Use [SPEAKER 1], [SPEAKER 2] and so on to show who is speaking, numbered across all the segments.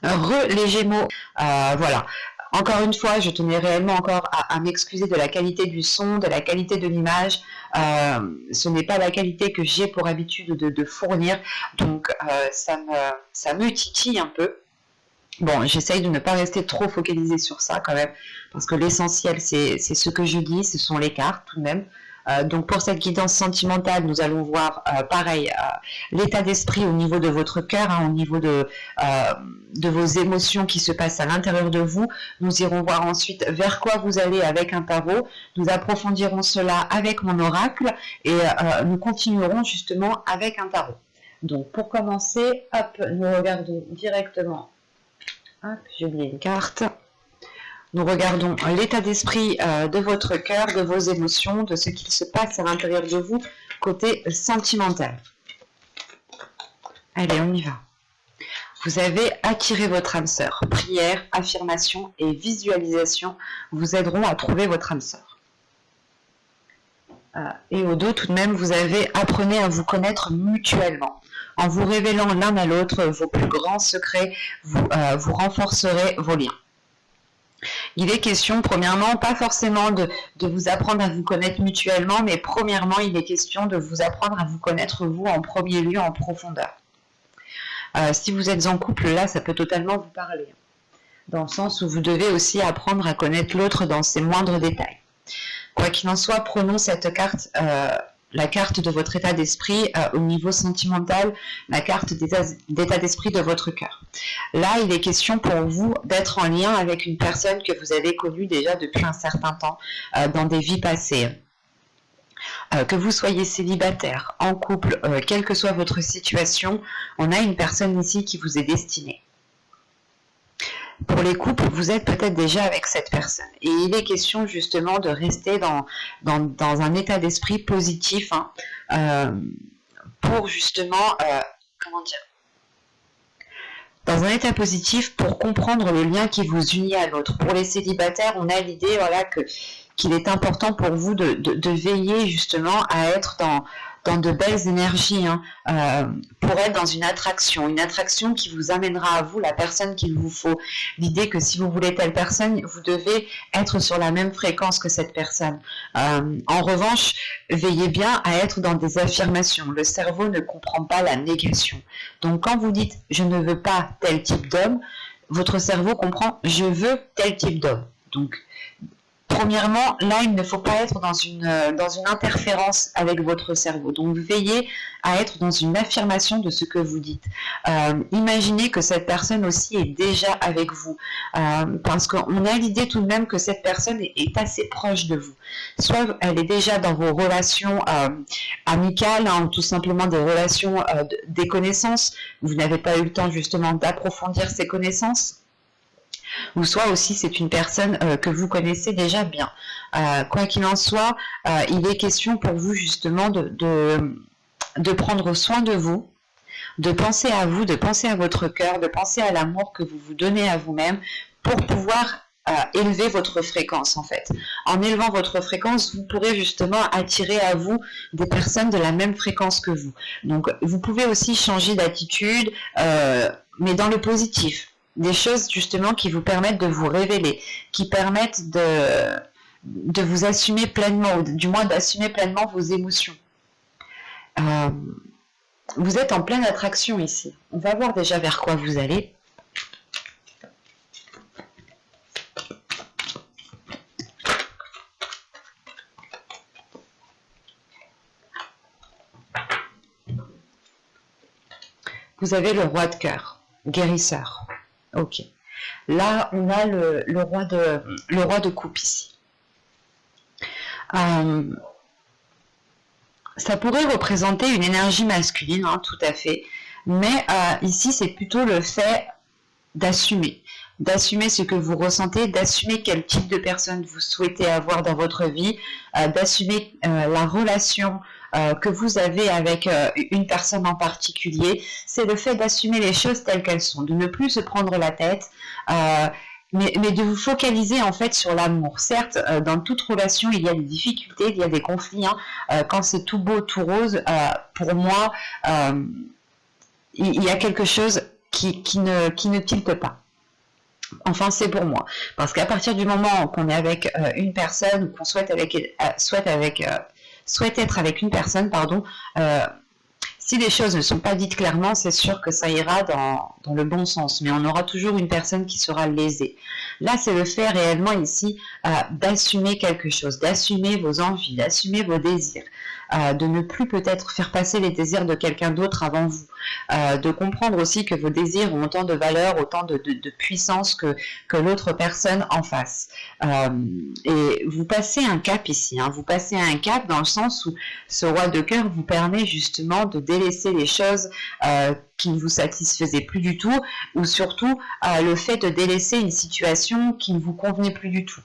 [SPEAKER 1] Les Gémeaux, voilà. Encore une fois, je tenais réellement encore à m'excuser de la qualité du son, de la qualité de l'image. Ce n'est pas la qualité que j'ai pour habitude de fournir, donc ça me titille un peu. Bon, j'essaye de ne pas rester trop focalisée sur ça quand même, parce que l'essentiel, c'est ce que je dis, ce sont les cartes tout de même. Donc pour cette guidance sentimentale, nous allons voir pareil l'état d'esprit au niveau de votre cœur, au niveau de vos émotions qui se passent à l'intérieur de vous. Nous irons voir ensuite vers quoi vous allez avec un tarot. Nous approfondirons cela avec mon oracle et nous continuerons justement avec un tarot. Donc pour commencer, hop, nous regardons directement. Hop, j'ai oublié une carte. Nous regardons l'état d'esprit de votre cœur, de vos émotions, de ce qu'il se passe à l'intérieur de vous, côté sentimental. Allez, on y va. Vous avez attiré votre âme sœur. Prière, affirmation et visualisation vous aideront à trouver votre âme sœur. Et au dos, tout de même, vous avez apprenez à vous connaître mutuellement. En vous révélant l'un à l'autre vos plus grands secrets, vous renforcerez vos liens. Il est question, premièrement, pas forcément de vous apprendre à vous connaître mutuellement, mais premièrement, il est question de vous apprendre à vous connaître vous en premier lieu, en profondeur. Si vous êtes en couple, là, ça peut totalement vous parler. Dans le sens où vous devez aussi apprendre à connaître l'autre dans ses moindres détails. Quoi qu'il en soit, prenons cette carte, la carte de votre état d'esprit au niveau sentimental, la carte d'état d'esprit de votre cœur. Là, il est question pour vous d'être en lien avec une personne que vous avez connue déjà depuis un certain temps dans des vies passées. Que vous soyez célibataire, en couple, quelle que soit votre situation, on a une personne ici qui vous est destinée. Pour les couples, vous êtes peut-être déjà avec cette personne. Et il est question justement de rester dans un état d'esprit positif pour justement, dans un état positif pour comprendre le lien qui vous unit à l'autre. Pour les célibataires, on a l'idée qu'il est important pour vous de veiller justement à être dans de belles énergies, pour être dans une attraction qui vous amènera à vous la personne qu'il vous faut. L'idée que si vous voulez telle personne, vous devez être sur la même fréquence que cette personne. En revanche, veillez bien à être dans des affirmations. Le cerveau ne comprend pas la négation. Donc quand vous dites « je ne veux pas tel type d'homme », votre cerveau comprend « je veux tel type d'homme ». Donc, premièrement, là, il ne faut pas être dans une interférence avec votre cerveau. Donc, veillez à être dans une affirmation de ce que vous dites. Imaginez que cette personne aussi est déjà avec vous. Parce qu'on a l'idée tout de même que cette personne est assez proche de vous. Soit elle est déjà dans vos relations amicales, ou tout simplement des relations, des connaissances. Vous n'avez pas eu le temps justement d'approfondir ces connaissances. Ou soit aussi c'est une personne que vous connaissez déjà bien. Quoi qu'il en soit, il est question pour vous justement de prendre soin de vous, de penser à vous, de penser à votre cœur, de penser à l'amour que vous vous donnez à vous-même pour pouvoir élever votre fréquence en fait. En élevant votre fréquence, vous pourrez justement attirer à vous des personnes de la même fréquence que vous. Donc vous pouvez aussi changer d'attitude, mais dans le positif. Des choses justement qui vous permettent de vous révéler, qui permettent de vous assumer pleinement, ou du moins d'assumer pleinement vos émotions. Vous êtes en pleine attraction ici. On va voir déjà vers quoi vous allez. Vous avez le roi de cœur, guérisseur. Ok. Là, on a le roi de coupe ici. Ça pourrait représenter une énergie masculine, tout à fait. Mais ici, c'est plutôt le fait d'assumer. D'assumer ce que vous ressentez, d'assumer quel type de personne vous souhaitez avoir dans votre vie, d'assumer la relation que vous avez avec une personne en particulier. C'est le fait d'assumer les choses telles qu'elles sont, de ne plus se prendre la tête, mais de vous focaliser en fait sur l'amour. Certes, dans toute relation, il y a des difficultés, il y a des conflits. Quand c'est tout beau, tout rose, pour moi, il y a quelque chose qui ne tilte pas. Enfin, c'est pour moi. Parce qu'à partir du moment qu'on est avec une personne, qu'on souhaite être avec une personne, pardon, si les choses ne sont pas dites clairement, c'est sûr que ça ira dans le bon sens, mais on aura toujours une personne qui sera lésée. Là, c'est le fait réellement ici d'assumer quelque chose, d'assumer vos envies, d'assumer vos désirs, de ne plus peut-être faire passer les désirs de quelqu'un d'autre avant vous, de comprendre aussi que vos désirs ont autant de valeur, autant de puissance que l'autre personne en face. Et vous passez un cap ici, hein, vous passez un cap dans le sens où ce roi de cœur vous permet justement de délaisser les choses qui ne vous satisfaisaient plus du tout, ou surtout le fait de délaisser une situation qui ne vous convenait plus du tout.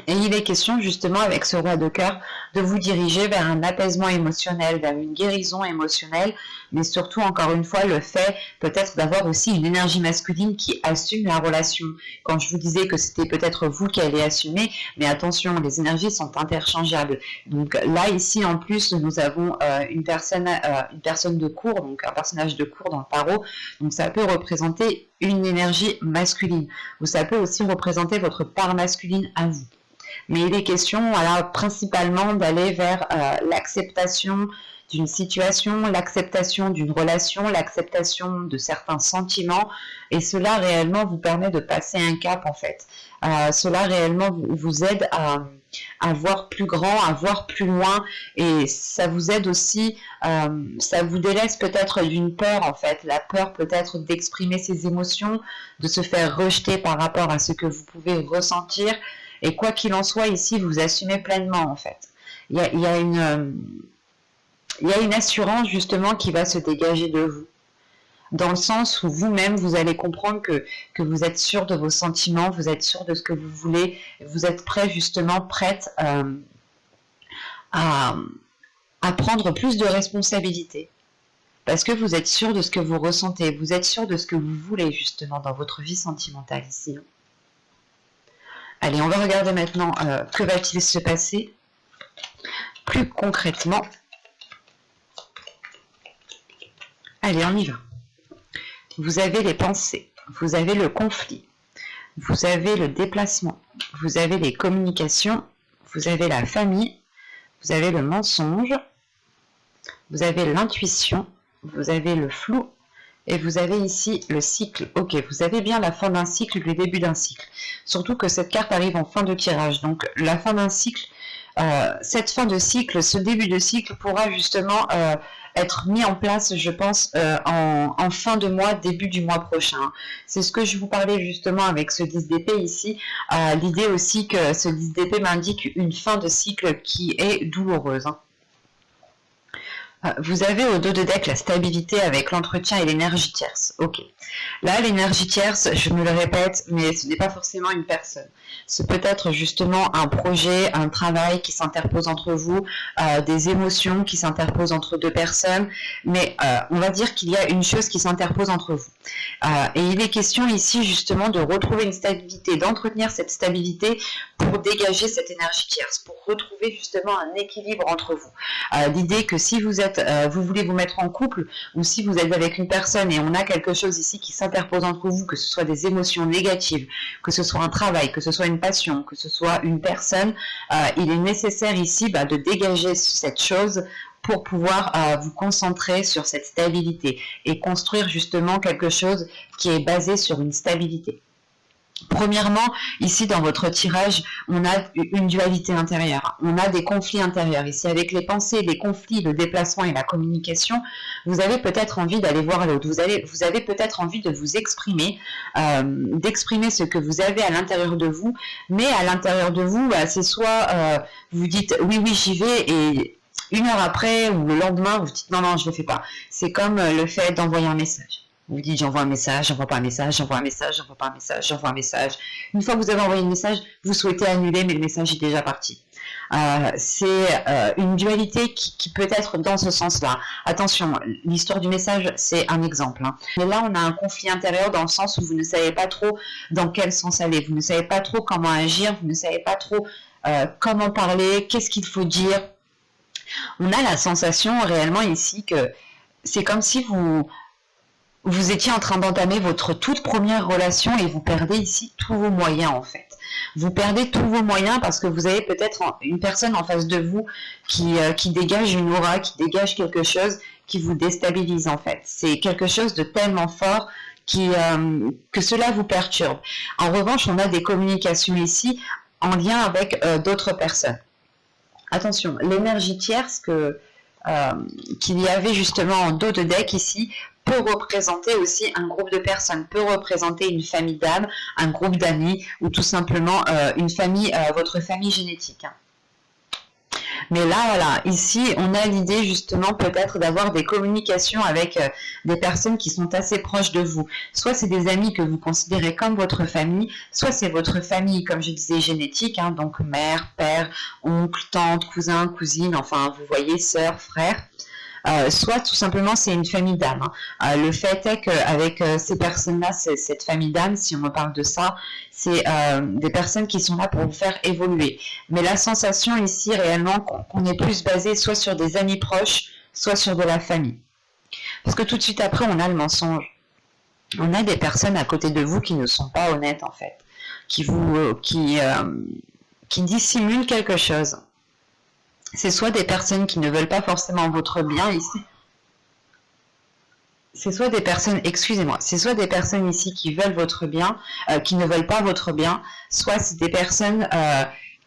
[SPEAKER 1] Et il est question justement avec ce roi de cœur de vous diriger vers un apaisement émotionnel, vers une guérison émotionnelle, mais surtout encore une fois le fait peut-être d'avoir aussi une énergie masculine qui assume la relation. Quand je vous disais que c'était peut-être vous qui allez assumer, mais attention, les énergies sont interchangeables. Donc là ici en plus nous avons une personne de cour, donc un personnage de cour dans le tarot, donc ça peut représenter une énergie masculine, ou ça peut aussi représenter votre part masculine à vous. Mais il est question, voilà, principalement d'aller vers l'acceptation d'une situation, l'acceptation d'une relation, l'acceptation de certains sentiments, et cela réellement vous permet de passer un cap en fait. Cela réellement vous aide à voir plus grand, à voir plus loin, et ça vous aide aussi, ça vous délaisse peut-être d'une peur en fait, la peur peut-être d'exprimer ses émotions, de se faire rejeter par rapport à ce que vous pouvez ressentir, et quoi qu'il en soit ici, vous assumez pleinement en fait. Il y a une assurance justement qui va se dégager de vous, dans le sens où vous-même, vous allez comprendre que vous êtes sûr de vos sentiments, vous êtes sûr de ce que vous voulez, vous êtes prête à prendre plus de responsabilités, parce que vous êtes sûr de ce que vous ressentez, vous êtes sûr de ce que vous voulez justement dans votre vie sentimentale ici. Allez, on va regarder maintenant que va-t-il se passer plus concrètement. Allez, on y va. Vous avez les pensées, vous avez le conflit, vous avez le déplacement, vous avez les communications, vous avez la famille, vous avez le mensonge, vous avez l'intuition, vous avez le flou, et vous avez ici le cycle. Ok, vous avez bien la fin d'un cycle, le début d'un cycle. Surtout que cette carte arrive en fin de tirage. Donc la fin d'un cycle, cette fin de cycle, ce début de cycle pourra justement être mis en place, je pense, en fin de mois, début du mois prochain. C'est ce que je vous parlais justement avec ce 10 d'épée ici. L'idée aussi que ce 10 d'épée m'indique une fin de cycle qui est douloureuse. Vous avez au dos de deck la stabilité avec l'entretien et l'énergie tierce. Ok. Là, l'énergie tierce, je me le répète, mais ce n'est pas forcément une personne. C'est peut-être justement un projet, un travail qui s'interpose entre vous, des émotions qui s'interposent entre deux personnes, mais on va dire qu'il y a une chose qui s'interpose entre vous. Et il est question ici justement de retrouver une stabilité, d'entretenir cette stabilité pour dégager cette énergie tierce, pour retrouver justement un équilibre entre vous. L'idée que si vous voulez vous mettre en couple, ou si vous êtes avec une personne et on a quelque chose ici qui s'interpose entre vous, que ce soit des émotions négatives, que ce soit un travail, que ce soit une passion, que ce soit une personne, il est nécessaire ici de dégager cette chose pour pouvoir vous concentrer sur cette stabilité et construire justement quelque chose qui est basé sur une stabilité. Premièrement, ici dans votre tirage, on a une dualité intérieure, on a des conflits intérieurs. Ici avec les pensées, les conflits, le déplacement et la communication, vous avez peut-être envie d'aller voir l'autre, vous avez peut-être envie de vous exprimer, d'exprimer ce que vous avez à l'intérieur de vous, mais à l'intérieur de vous, c'est soit vous dites oui, j'y vais, et une heure après ou le lendemain, vous dites non, je ne le fais pas. C'est comme le fait d'envoyer un message. Vous dites j'envoie un message, j'envoie pas un message, j'envoie un message, j'envoie pas un message, j'envoie un message. Une fois que vous avez envoyé le message, vous souhaitez annuler, mais le message est déjà parti. C'est une dualité qui peut être dans ce sens-là. Attention, l'histoire du message, c'est un exemple. Mais là, on a un conflit intérieur dans le sens où vous ne savez pas trop dans quel sens aller. Vous ne savez pas trop comment agir, vous ne savez pas trop comment parler, qu'est-ce qu'il faut dire. On a la sensation réellement ici que c'est comme si vous vous étiez en train d'entamer votre toute première relation et vous perdez ici tous vos moyens en fait. Vous perdez tous vos moyens parce que vous avez peut-être une personne en face de vous qui dégage une aura, qui dégage quelque chose qui vous déstabilise en fait. C'est quelque chose de tellement fort que cela vous perturbe. En revanche, on a des communications ici en lien avec d'autres personnes. Attention, l'énergie tierce qu'il y avait justement en dos de deck ici peut représenter aussi un groupe de personnes, peut représenter une famille d'âmes, un groupe d'amis ou tout simplement une famille, votre famille génétique. Mais là, voilà, ici, on a l'idée justement peut-être d'avoir des communications avec des personnes qui sont assez proches de vous. Soit c'est des amis que vous considérez comme votre famille, soit c'est votre famille, comme je disais, génétique, hein, donc mère, père, oncle, tante, cousin, cousine, enfin, vous voyez, sœur, frère. Soit tout simplement c'est une famille d'âmes. Hein. Le fait est qu'avec ces personnes-là, cette famille d'âmes, si on me parle de ça, c'est des personnes qui sont là pour vous faire évoluer. Mais la sensation ici réellement qu'on est plus basé soit sur des amis proches, soit sur de la famille. Parce que tout de suite après, on a le mensonge. On a des personnes à côté de vous qui ne sont pas honnêtes en fait, qui dissimulent quelque chose. C'est soit des personnes qui ne veulent pas forcément votre bien ici. C'est soit des personnes, excusez-moi, c'est soit des personnes ici qui veulent votre bien, qui ne veulent pas votre bien, soit c'est des personnes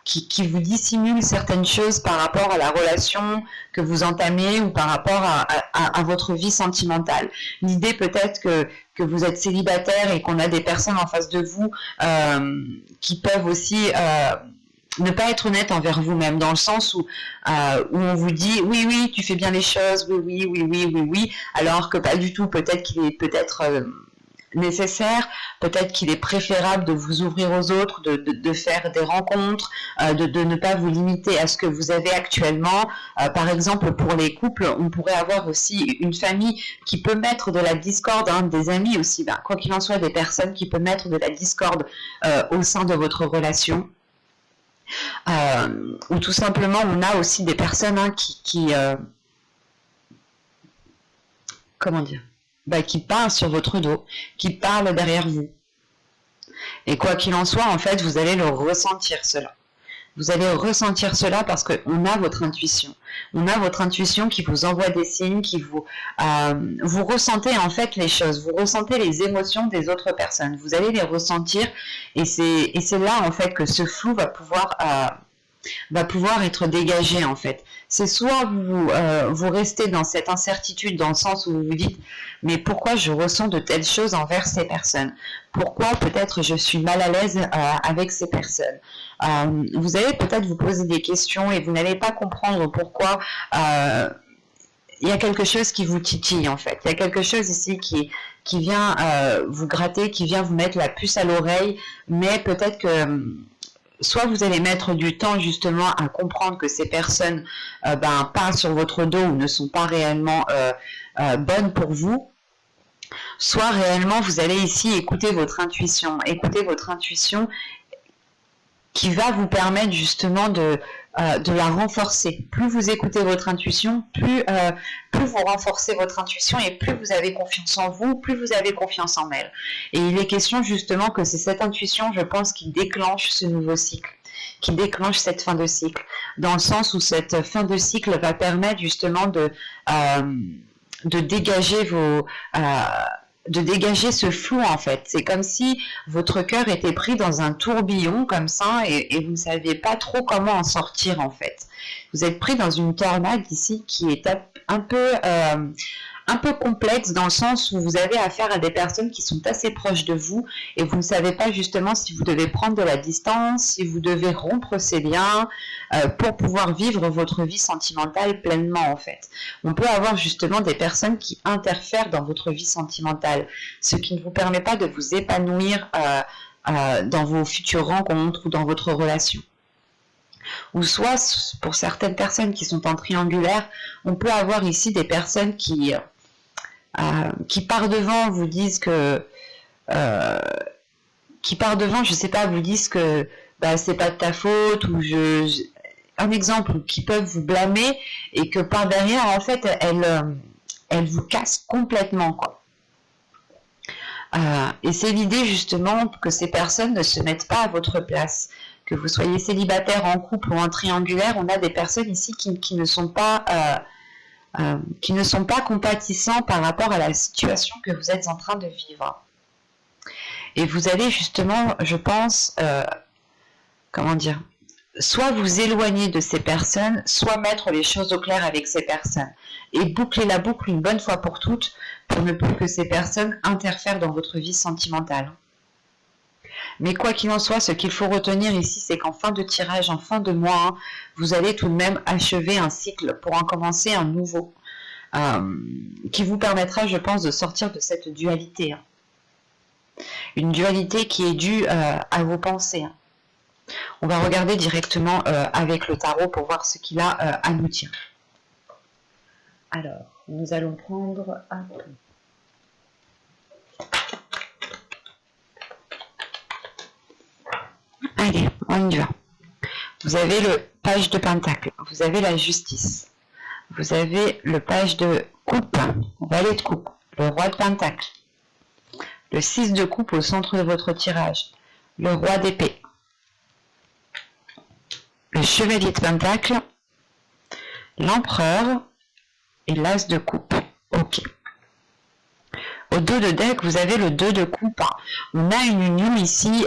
[SPEAKER 1] qui vous dissimulent certaines choses par rapport à la relation que vous entamez ou par rapport à votre vie sentimentale. L'idée peut-être que vous êtes célibataire et qu'on a des personnes en face de vous qui peuvent aussi... ne pas être honnête envers vous-même, dans le sens où on vous dit oui, oui, tu fais bien les choses, oui, oui, oui, oui, oui, oui, alors que pas du tout, peut-être qu'il est nécessaire, peut-être qu'il est préférable de vous ouvrir aux autres, de faire des rencontres, de ne pas vous limiter à ce que vous avez actuellement. Par exemple, pour les couples, on pourrait avoir aussi une famille qui peut mettre de la discorde, hein, des amis aussi, quoi qu'il en soit, des personnes qui peuvent mettre de la discorde au sein de votre relation. Ou tout simplement on a aussi des personnes hein, comment dire, qui parlent sur votre dos, qui parlent derrière vous. Et quoi qu'il en soit, en fait, vous allez le ressentir cela. Vous allez ressentir cela parce qu'on a votre intuition. On a votre intuition qui vous envoie des signes, qui vous ressentez en fait les choses, vous ressentez les émotions des autres personnes. Vous allez les ressentir et c'est là en fait que ce flou va pouvoir être dégagé en fait. C'est soit vous restez dans cette incertitude dans le sens où vous vous dites mais pourquoi je ressens de telles choses envers ces personnes? Pourquoi peut-être je suis mal à l'aise avec ces personnes? Vous allez peut-être vous poser des questions et vous n'allez pas comprendre pourquoi il y a quelque chose qui vous titille en fait. Il y a quelque chose ici qui vient vous gratter, qui vient vous mettre la puce à l'oreille, mais peut-être que soit vous allez mettre du temps justement à comprendre que ces personnes parlent sur votre dos ou ne sont pas réellement bonnes pour vous, soit réellement vous allez ici écouter votre intuition qui va vous permettre justement de la renforcer. Plus vous écoutez votre intuition, plus vous renforcez votre intuition et plus vous avez confiance en vous, plus vous avez confiance en elle. Et il est question justement que c'est cette intuition, je pense, qui déclenche ce nouveau cycle, qui déclenche cette fin de cycle, dans le sens où cette fin de cycle va permettre justement de dégager de dégager ce flou en fait. C'est comme si votre cœur était pris dans un tourbillon comme ça et vous ne saviez pas trop comment en sortir en fait. Vous êtes pris dans une tornade ici qui est un peu complexe dans le sens où vous avez affaire à des personnes qui sont assez proches de vous et vous ne savez pas justement si vous devez prendre de la distance, si vous devez rompre ces liens pour pouvoir vivre votre vie sentimentale pleinement en fait. On peut avoir justement des personnes qui interfèrent dans votre vie sentimentale, ce qui ne vous permet pas de vous épanouir dans vos futures rencontres ou dans votre relation. Ou soit, pour certaines personnes qui sont en triangulaire, on peut avoir ici des personnes qui par devant vous disent que qui par devant, je sais pas, vous disent que c'est pas de ta faute ou un exemple, qui peuvent vous blâmer et que par derrière en fait elles vous cassent complètement quoi. Et c'est l'idée justement que ces personnes ne se mettent pas à votre place. Que vous soyez célibataire, en couple ou en triangulaire, on a des personnes ici qui ne sont pas compatissants par rapport à la situation que vous êtes en train de vivre. Et vous allez justement, je pense, comment dire, soit vous éloigner de ces personnes, soit mettre les choses au clair avec ces personnes. Et boucler la boucle une bonne fois pour toutes, pour ne plus que ces personnes interfèrent dans votre vie sentimentale. Mais quoi qu'il en soit, ce qu'il faut retenir ici, c'est qu'en fin de tirage, en fin de mois, vous allez tout de même achever un cycle pour en commencer un nouveau, qui vous permettra, je pense, de sortir de cette dualité. Une dualité qui est due à vos pensées. On va regarder directement avec le tarot pour voir ce qu'il a à nous dire. Alors, nous allons prendre un peu. Allez, on y va. Vous avez le page de pentacle, vous avez la justice, vous avez le page de coupe, valet de coupe, le roi de pentacle, le 6 de coupe au centre de votre tirage, le roi d'épée, le chevalier de pentacle, l'empereur et l'as de coupe. Ok. Au dos de deck, vous avez le 2 de coupe. On a une union ici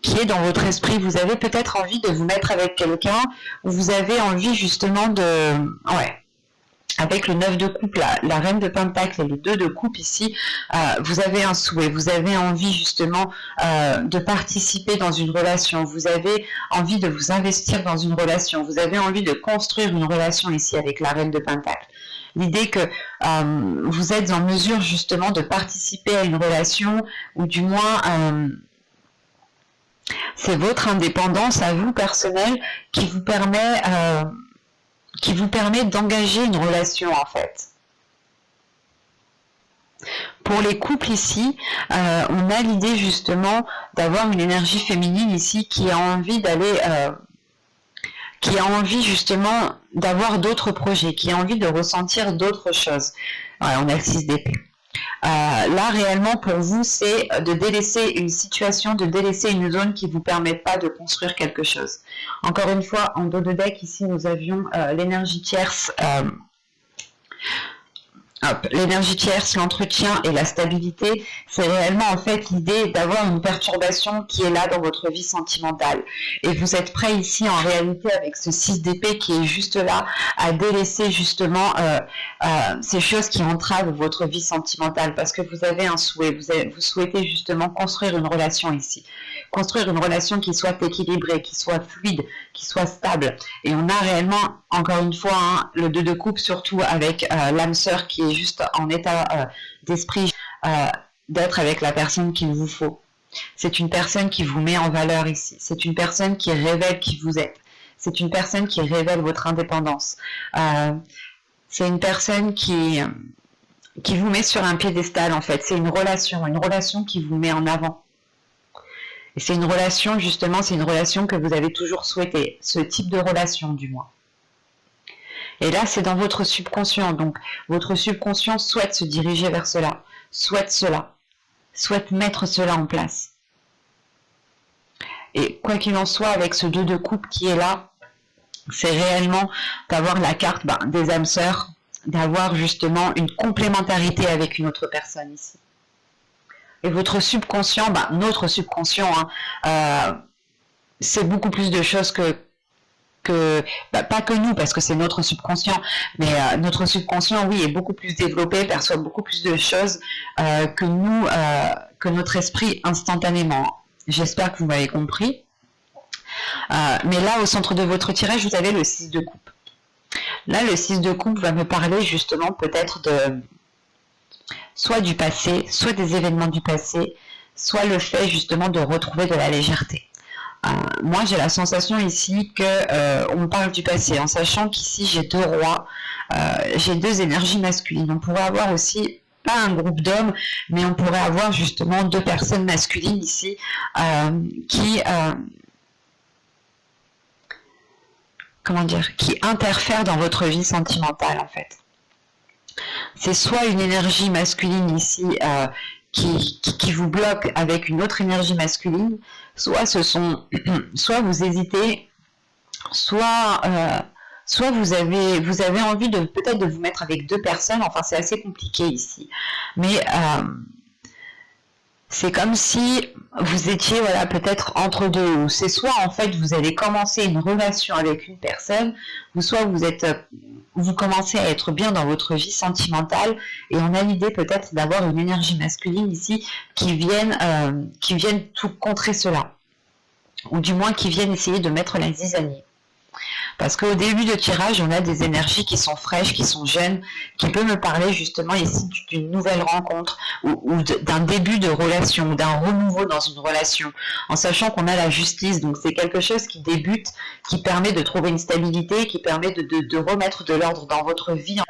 [SPEAKER 1] qui est dans votre esprit. Vous avez peut-être envie de vous mettre avec quelqu'un, ou vous avez envie justement de... Ouais. Avec le 9 de coupe, la reine de pentacle et le 2 de coupe ici, vous avez un souhait, vous avez envie justement de participer dans une relation, vous avez envie de vous investir dans une relation, vous avez envie de construire une relation ici avec la reine de pentacle. L'idée que vous êtes en mesure justement de participer à une relation, ou du moins... c'est votre indépendance à vous personnelle qui vous permet d'engager une relation en fait. Pour les couples ici, on a l'idée justement d'avoir une énergie féminine ici qui a envie d'aller, qui a envie justement d'avoir d'autres projets, qui a envie de ressentir d'autres choses. Voilà, on a le 6 d'épée. Là, réellement, pour vous, c'est de délaisser une situation, de délaisser une zone qui ne vous permet pas de construire quelque chose. Encore une fois, en dos de deck, ici, nous avions l'énergie tierce, l'énergie tierce, l'entretien et la stabilité. C'est réellement, en fait, l'idée d'avoir une perturbation qui est là dans votre vie sentimentale. Et vous êtes prêt ici, en réalité, avec ce 6 d'épée qui est juste là, à délaisser justement ces choses qui entravent votre vie sentimentale, parce que vous avez un souhait, vous souhaitez justement construire une relation ici. Construire une relation qui soit équilibrée, qui soit fluide, qui soit stable. Et on a réellement, encore une fois, le 2 de coupe, surtout avec l'âme sœur qui est juste en état d'esprit d'être avec la personne qu'il vous faut. C'est une personne qui vous met en valeur ici. C'est une personne qui révèle qui vous êtes. C'est une personne qui révèle votre indépendance. C'est une personne qui vous met sur un piédestal, en fait. C'est une relation qui vous met en avant. Et c'est une relation, justement, c'est une relation que vous avez toujours souhaité. Ce type de relation, du moins. Et là, c'est dans votre subconscient. Donc, votre subconscient souhaite se diriger vers cela. Souhaite mettre cela en place. Et quoi qu'il en soit, avec ce 2 de coupe qui est là, c'est réellement d'avoir la carte des âmes sœurs, d'avoir justement une complémentarité avec une autre personne ici. Et votre subconscient, notre subconscient, c'est beaucoup plus de choses pas que nous, parce que c'est notre subconscient, mais notre subconscient, oui, est beaucoup plus développé, perçoit beaucoup plus de choses que nous, que notre esprit instantanément. J'espère que vous m'avez compris. Mais là, au centre de votre tirage, vous avez le 6 de coupe. Là, le 6 de coupe va me parler justement peut-être de soit du passé, soit des événements du passé, soit le fait justement de retrouver de la légèreté. Moi, j'ai la sensation ici que on parle du passé, en sachant qu'ici j'ai 2 rois, j'ai 2 énergies masculines. On pourrait avoir aussi, pas un groupe d'hommes, mais on pourrait avoir justement 2 personnes masculines ici qui interfèrent dans votre vie sentimentale en fait. C'est soit une énergie masculine ici qui vous bloque avec une autre énergie masculine, soit soit vous hésitez, soit vous avez envie de peut-être de vous mettre avec deux personnes. Enfin, c'est assez compliqué ici, mais c'est comme si vous étiez voilà peut-être entre deux, ou c'est soit en fait vous allez commencer une relation avec une personne, ou soit vous commencez à être bien dans votre vie sentimentale, et on a l'idée peut-être d'avoir une énergie masculine ici qui vienne tout contrer cela, ou du moins qui viennent essayer de mettre la zizanie. Parce qu'au début de tirage, on a des énergies qui sont fraîches, qui sont jeunes, qui peuvent me parler justement ici d'une nouvelle rencontre ou d'un début de relation, d'un renouveau dans une relation, en sachant qu'on a la justice. Donc c'est quelque chose qui débute, qui permet de trouver une stabilité, qui permet de remettre de l'ordre dans votre vie.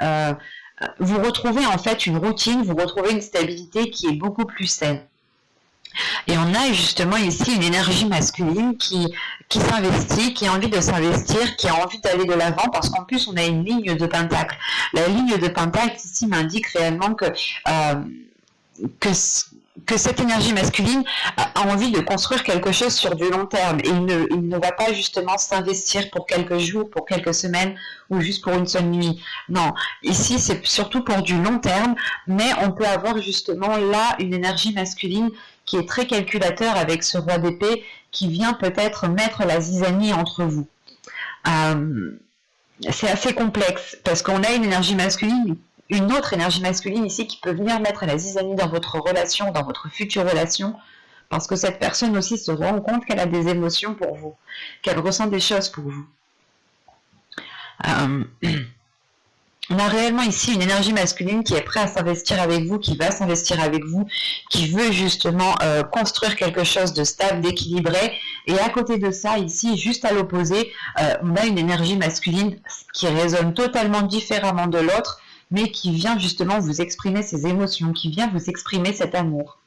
[SPEAKER 1] Vous retrouvez en fait une routine, vous retrouvez une stabilité qui est beaucoup plus saine. Et on a justement ici une énergie masculine qui s'investit, qui a envie de s'investir, qui a envie d'aller de l'avant, parce qu'en plus on a une ligne de pentacle. La ligne de pentacle ici m'indique réellement que cette énergie masculine a envie de construire quelque chose sur du long terme, et il ne va pas justement s'investir pour quelques jours, pour quelques semaines, ou juste pour une seule nuit. Non, ici c'est surtout pour du long terme, mais on peut avoir justement là une énergie masculine qui est très calculateur avec ce roi d'épée, qui vient peut-être mettre la zizanie entre vous. C'est assez complexe, parce qu'on a une énergie masculine, une autre énergie masculine ici qui peut venir mettre la zizanie dans votre relation, dans votre future relation, parce que cette personne aussi se rend compte qu'elle a des émotions pour vous, qu'elle ressent des choses pour vous. On a réellement ici une énergie masculine qui est prête à s'investir avec vous, qui va s'investir avec vous, qui veut justement construire quelque chose de stable, d'équilibré. Et à côté de ça, ici, juste à l'opposé, on a une énergie masculine qui résonne totalement différemment de l'autre, mais qui vient justement vous exprimer ses émotions, qui vient vous exprimer cet amour.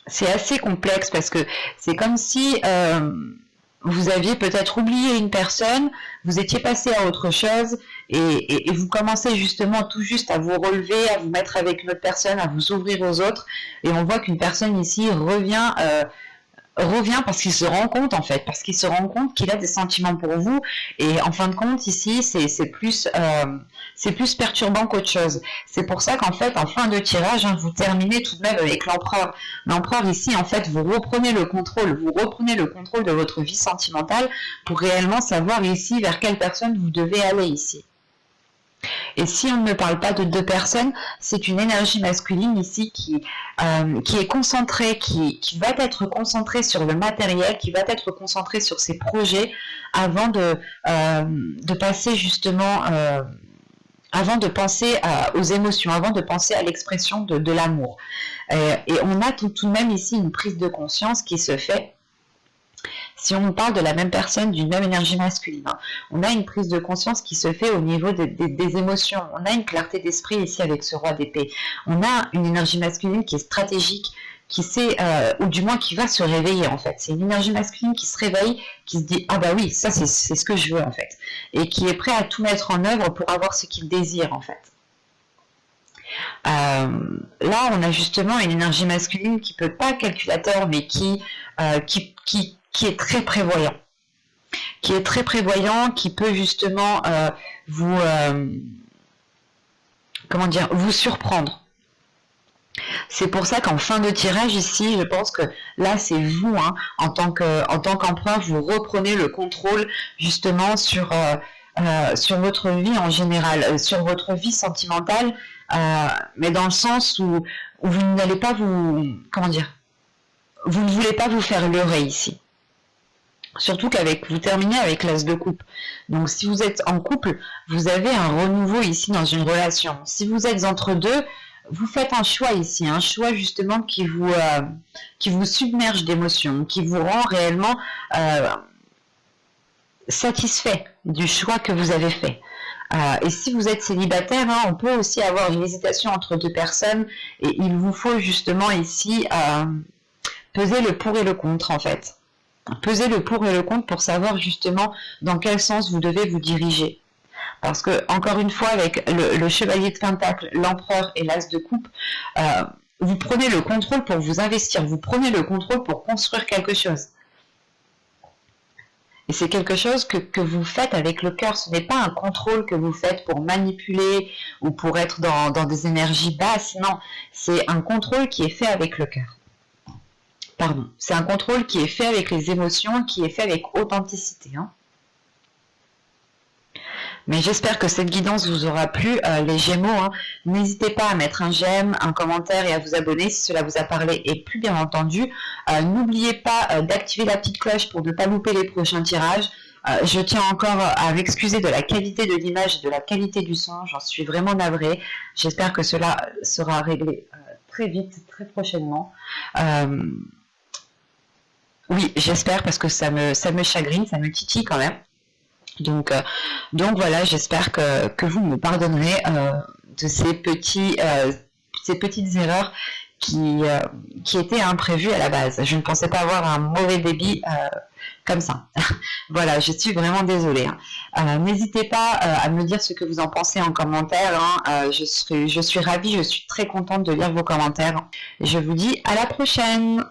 [SPEAKER 1] C'est assez complexe parce que c'est comme si vous aviez peut-être oublié une personne, vous étiez passé à autre chose et vous commencez justement tout juste à vous relever, à vous mettre avec une autre personne, à vous ouvrir aux autres, et on voit qu'une personne ici revient parce qu'il se rend compte en fait, parce qu'il se rend compte qu'il a des sentiments pour vous, et en fin de compte ici c'est plus perturbant qu'autre chose. C'est pour ça qu'en fait en fin de tirage, vous terminez tout de même avec l'empereur. L'empereur ici en fait vous reprenez le contrôle de votre vie sentimentale pour réellement savoir ici vers quelle personne vous devez aller ici. Et si on ne parle pas de deux personnes, c'est une énergie masculine ici qui est concentrée, qui va être concentrée sur le matériel, qui va être concentrée sur ses projets avant de passer justement, avant de penser aux émotions, avant de penser à l'expression de l'amour. Et on a tout de même ici une prise de conscience qui se fait. Si on parle de la même personne, d'une même énergie masculine, on a une prise de conscience qui se fait au niveau des émotions. On a une clarté d'esprit ici avec ce roi d'épée. On a une énergie masculine qui est stratégique, qui sait, ou du moins qui va se réveiller en fait. C'est une énergie masculine qui se réveille, qui se dit « Ah bah oui, ça c'est ce que je veux en fait ». Et qui est prêt à tout mettre en œuvre pour avoir ce qu'il désire en fait. Là, on a justement une énergie masculine qui peut pas calculateur, mais qui est très prévoyant, qui peut justement vous surprendre. C'est pour ça qu'en fin de tirage ici, je pense que là c'est vous, en tant qu'empereur, vous reprenez le contrôle justement sur votre vie en général, sur votre vie sentimentale, mais dans le sens où vous n'allez pas vous ne voulez pas vous faire leurrer ici. Surtout vous terminez avec l'as de coupe. Donc si vous êtes en couple, vous avez un renouveau ici dans une relation. Si vous êtes entre deux, vous faites un choix ici, un choix justement qui vous submerge d'émotions, qui vous rend réellement satisfait du choix que vous avez fait. Et si vous êtes célibataire, on peut aussi avoir une hésitation entre deux personnes, et il vous faut justement ici peser le pour et le contre en fait. Peser le pour et le contre pour savoir justement dans quel sens vous devez vous diriger. Parce que, encore une fois, avec le chevalier de Pentacle, l'empereur et l'as de coupe, vous prenez le contrôle pour vous investir, vous prenez le contrôle pour construire quelque chose. Et c'est quelque chose que vous faites avec le cœur. Ce n'est pas un contrôle que vous faites pour manipuler ou pour être dans des énergies basses. Non, c'est un contrôle qui est fait avec le cœur. Pardon, c'est un contrôle qui est fait avec les émotions, qui est fait avec authenticité. Hein. Mais j'espère que cette guidance vous aura plu, les Gémeaux. Hein. N'hésitez pas à mettre un j'aime, un commentaire et à vous abonner si cela vous a parlé. Et plus bien entendu, n'oubliez pas d'activer la petite cloche pour ne pas louper les prochains tirages. Je tiens encore à m'excuser de la qualité de l'image et de la qualité du son. J'en suis vraiment navrée. J'espère que cela sera réglé très vite, très prochainement. Oui, j'espère parce que ça me chagrine, ça me titille quand même. Donc voilà, j'espère que vous me pardonnerez de ces petites erreurs qui étaient imprévues à la base. Je ne pensais pas avoir un mauvais débit comme ça. Voilà, je suis vraiment désolée. Hein. N'hésitez pas à me dire ce que vous en pensez en commentaire. Hein. Je suis ravie, je suis très contente de lire vos commentaires. Je vous dis à la prochaine.